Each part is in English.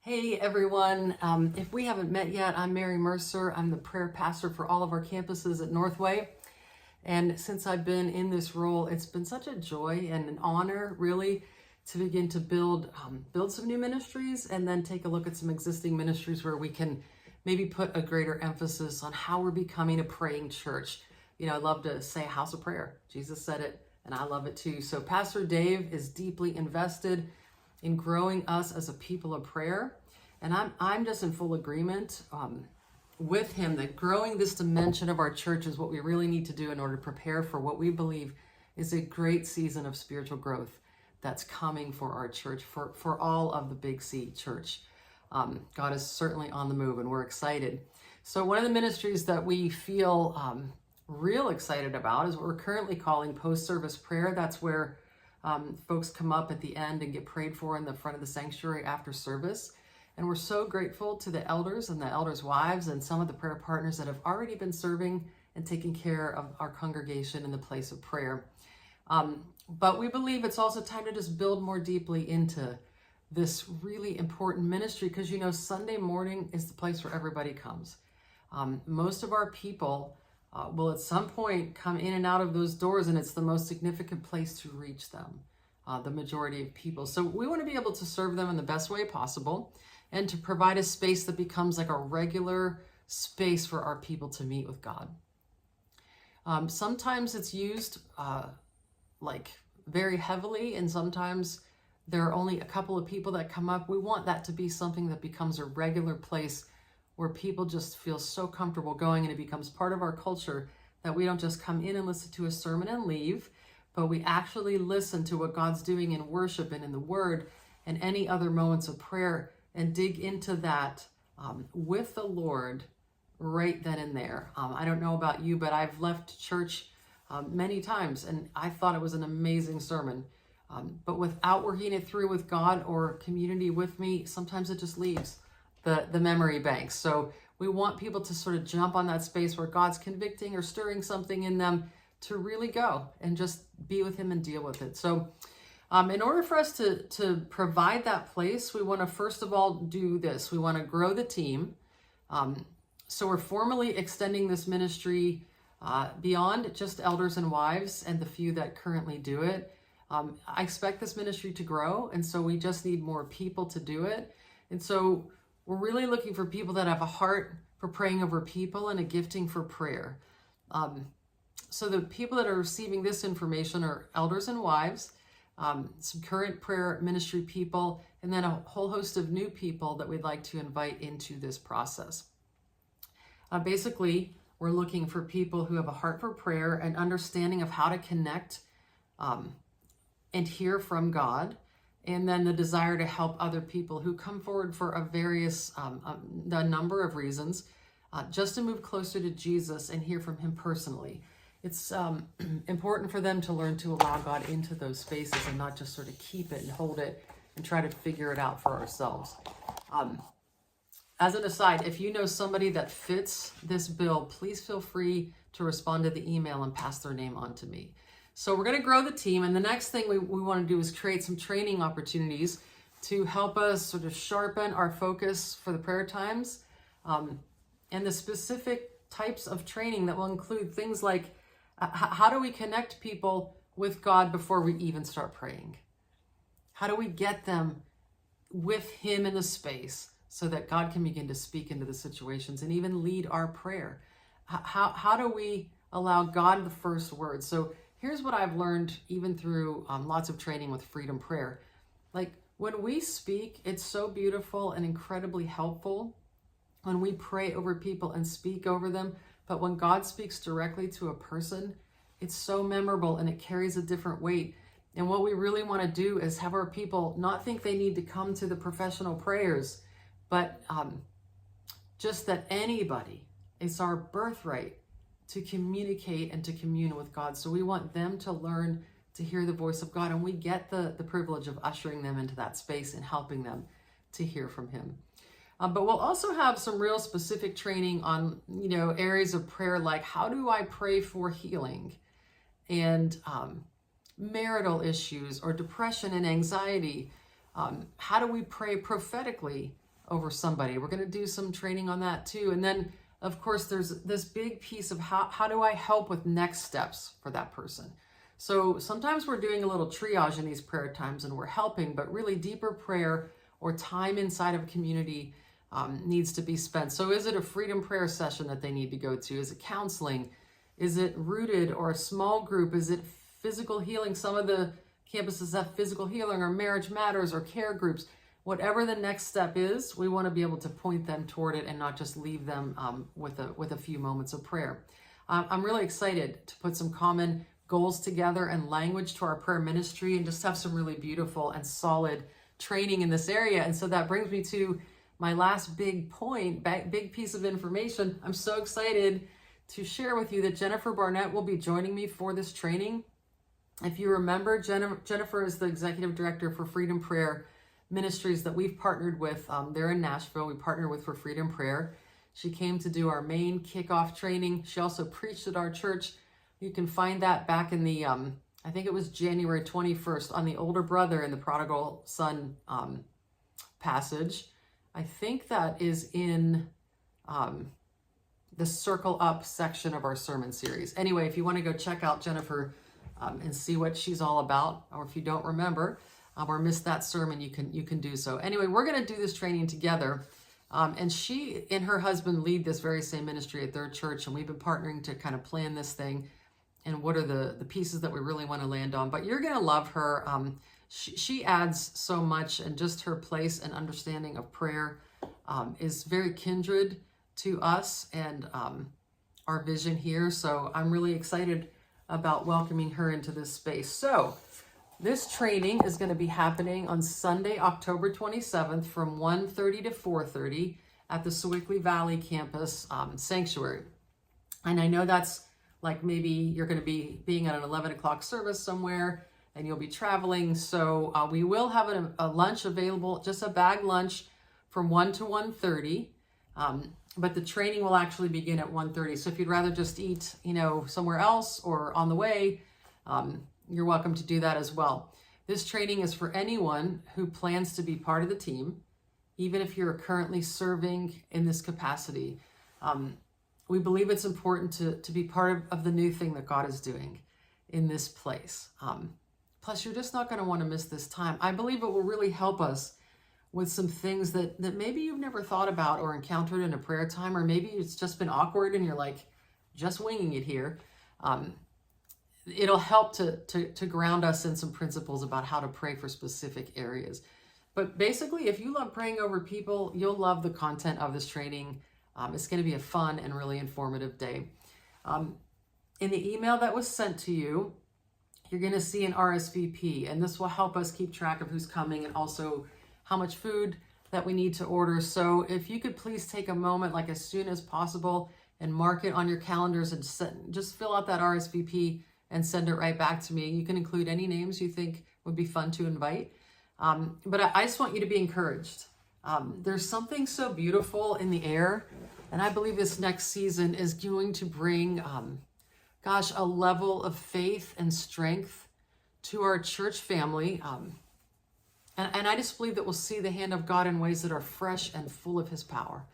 Hey everyone, if we haven't met yet, I'm Mary Mercer. I'm the prayer pastor for all of our campuses at Northway. And since I've been in this role, it's been such a joy and an honor really to begin to build some new ministries and then take a look at some existing ministries where we can maybe put a greater emphasis on how we're becoming a praying church. You know, I love to say house of prayer. Jesus said it and I love it too. So Pastor Dave is deeply invested in growing us as a people of prayer. And I'm just in full agreement with him that growing this dimension of our church is what we really need to do in order to prepare for what we believe is a great season of spiritual growth that's coming for our church, for all of the Big C church. God is certainly on the move and we're excited. So one of the ministries that we feel real excited about is what we're currently calling post-service prayer. That's where folks come up at the end and get prayed for in the front of the sanctuary after service. And we're so grateful to the elders and the elders' wives and some of the prayer partners that have already been serving and taking care of our congregation in the place of prayer. But we believe it's also time to just build more deeply into this really important ministry because, you know, Sunday morning is the place where everybody comes. Most of our people will at some point come in and out of those doors, and it's the most significant place to reach them, the majority of people. So we want to be able to serve them in the best way possible and to provide a space that becomes like a regular space for our people to meet with God. Sometimes it's used like very heavily, and sometimes there are only a couple of people that come up. We want that to be something that becomes a regular place where people just feel so comfortable going, and it becomes part of our culture that we don't just come in and listen to a sermon and leave, but we actually listen to what God's doing in worship and in the Word and any other moments of prayer and dig into that with the Lord right then and there. I don't know about you, but I've left church many times and I thought it was an amazing sermon. But without working it through with God or community with me, sometimes it just leaves the memory banks. So we want people to sort of jump on that space where God's convicting or stirring something in them to really go and just be with him and deal with it. So in order for us to provide that place, we want to first of all do this. We want to grow the team. So we're formally extending this ministry beyond just elders and wives and the few that currently do it. I expect this ministry to grow, and so we just need more people to do it. And so we're really looking for people that have a heart for praying over people and a gifting for prayer. So the people that are receiving this information are elders and wives, some current prayer ministry people, and then a whole host of new people that we'd like to invite into this process. Basically, we're looking for people who have a heart for prayer and understanding of how to connect and hear from God, and then the desire to help other people who come forward for a number of reasons, just to move closer to Jesus and hear from him personally. It's important for them to learn to allow God into those spaces and not just sort of keep it and hold it and try to figure it out for ourselves. As an aside, if you know somebody that fits this bill, please feel free to respond to the email and pass their name on to me. So we're going to grow the team, and the next thing we want to do is create some training opportunities to help us sort of sharpen our focus for the prayer times, and the specific types of training that will include things like how do we connect people with God before we even start praying? How do we get them with him in the space so that God can begin to speak into the situations and even lead our prayer? How do we allow God the first word? So here's what I've learned even through lots of training with Freedom Prayer. Like when we speak, it's so beautiful and incredibly helpful when we pray over people and speak over them. But when God speaks directly to a person, it's so memorable and it carries a different weight. And what we really want to do is have our people not think they need to come to the professional prayers, but just that anybody, it's our birthright to communicate and to commune with God. So we want them to learn to hear the voice of God, and we get the privilege of ushering them into that space and helping them to hear from him. But we'll also have some real specific training on, areas of prayer, like how do I pray for healing and marital issues or depression and anxiety? How do we pray prophetically over somebody. We're going to do some training on that too. And then, of course, there's this big piece of how do I help with next steps for that person? So sometimes we're doing a little triage in these prayer times and we're helping, but really deeper prayer or time inside of a community needs to be spent. So is it a freedom prayer session that they need to go to? Is it counseling? Is it rooted or a small group? Is it physical healing? Some of the campuses have physical healing or marriage matters or care groups. Whatever the next step is, we want to be able to point them toward it and not just leave them with a few moments of prayer. I'm really excited to put some common goals together and language to our prayer ministry and just have some really beautiful and solid training in this area. And so that brings me to my last big point, big piece of information. I'm so excited to share with you that Jennifer Barnett will be joining me for this training. If you remember, Jennifer is the executive director for Freedom Prayer Ministries that we've partnered with. They're in Nashville. We partner with for Freedom Prayer. She came to do our main kickoff training. She also preached at our church. You can find that back in the, I think it was January 21st on the older brother and the prodigal son passage. I think that is in the Circle Up section of our sermon series. Anyway, if you want to go check out Jennifer and see what she's all about, or if you don't remember or missed that sermon, you can do so. Anyway, we're going to do this training together. And she and her husband lead this very same ministry at their church, and we've been partnering to kind of plan this thing and what are the pieces that we really want to land on. But you're going to love her. She adds so much, and just her place and understanding of prayer is very kindred to us and our vision here. So I'm really excited about welcoming her into this space. So this training is going to be happening on Sunday, October 27th from 1:30 to 4:30 at the Sewickley Valley campus sanctuary. And I know that's like maybe you're going to be being at an 11 o'clock service somewhere and you'll be traveling. So we will have a lunch available, just a bag lunch from 1 to 1:30. But the training will actually begin at 1:30. So if you'd rather just eat, somewhere else or on the way, you're welcome to do that as well. This training is for anyone who plans to be part of the team, even if you're currently serving in this capacity. We believe it's important to be part of the new thing that God is doing in this place. Plus, you're just not going to want to miss this time. I believe it will really help us with some things that maybe you've never thought about or encountered in a prayer time, or maybe it's just been awkward and you're like, just winging it here. It'll help to ground us in some principles about how to pray for specific areas. But basically, if you love praying over people, you'll love the content of this training. It's going to be a fun and really informative day. In the email that was sent to you, you're going to see an RSVP, and this will help us keep track of who's coming and also how much food that we need to order. So if you could please take a moment, like as soon as possible, and mark it on your calendars and just fill out that RSVP and send it right back to me. You can include any names you think would be fun to invite. But I just want you to be encouraged. There's something so beautiful in the air, and I believe this next season is going to bring, a level of faith and strength to our church family. And I just believe that we'll see the hand of God in ways that are fresh and full of his power.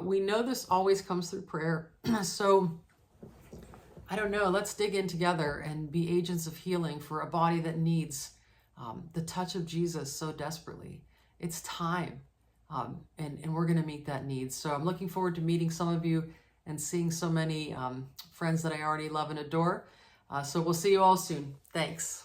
We know this always comes through prayer. So I don't know, let's dig in together and be agents of healing for a body that needs the touch of Jesus so desperately. It's time, and we're going to meet that need. So I'm looking forward to meeting some of you and seeing so many friends that I already love and adore. So we'll see you all soon. Thanks.